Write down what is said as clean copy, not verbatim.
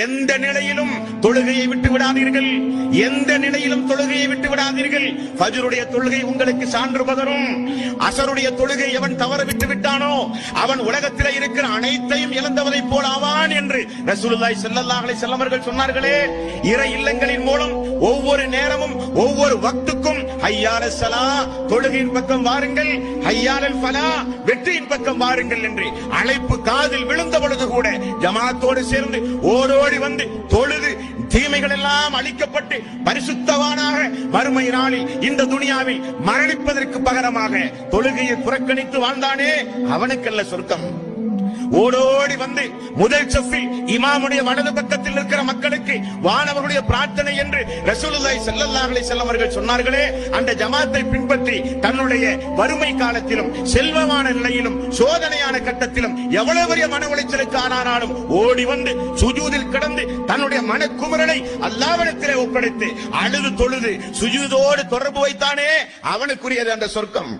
எந்த நிலையிலும் தொழுகையை விட்டு விடாதீர்கள், எந்த நிலையிலும் தொழுகையை விட்டு விடாதீர்கள். ஃபஜ்ருடைய தொழுகை உங்களுக்கு சான்று பகரும். அஸருடைய தொழுகை எவன் தவற விட்டு விட்டானோ அவன் உலகத்தில் இருக்கிற அனைத்தையும் இழந்தவனை போல் ஆவான் என்று ரசூலுல்லாஹி ஸல்லல்லாஹு அலைஹி வஸல்லம் அவர்கள் சொன்னார்களே. இறை இல்லங்களின் மூலம் ஒவ்வொரு நேரமும் ஒவ்வொரு வக்துக்கும் ஹய்யால ஸலா தொழுகையின் பக்கம் வாருங்கள், ஹய்யாலல் ஃபலா வெற்றியின் பக்கம் வாருங்கள் என்று அழைப்பு காதில் விழுந்த பொழுது கூட ஜமாத்தோடு சேர்ந்து ஓடோடி வந்து தொழுது தீமைகள் எல்லாம் அழிக்கப்பட்டு பரிசுத்தவானாக மறுமை நாளில் இந்த துனியாவில் மரணிப்பதற்கு பகரமாக தொழுகையை புறக்கணித்து வாழ்ந்தானே அவனுக்கல்ல சொர்க்கம். ஓடோடி வந்து முதல் சஃபில் இமாமுடைய வலது பக்கத்தில் இருக்கிற மக்களுக்கு வானவர்களுடைய பிரார்த்தனை என்று ரசூலுல்லாஹி ஸல்லல்லாஹு அலைஹி வஸல்லம் அவர்கள் சொன்னார்களே, அந்த ஜமாத்தை பின்பற்றி தன்னுடைய வறுமை காலத்திலும் செல்வமான நிலையிலும் சோதனையான கட்டத்திலும் எவ்வளவு பெரிய மன உளைச்சலுக்கு ஆனாலும் ஓடி வந்து சுஜூதில் கிடந்து தன்னுடைய மனக்குமரலை அல்லாஹ்விடத்திலே ஒப்படைத்து அழுது தொழுது சுஜூதோடு தொடர்பு வைத்தானே அவனுக்குரியது அந்த சொர்க்கம்.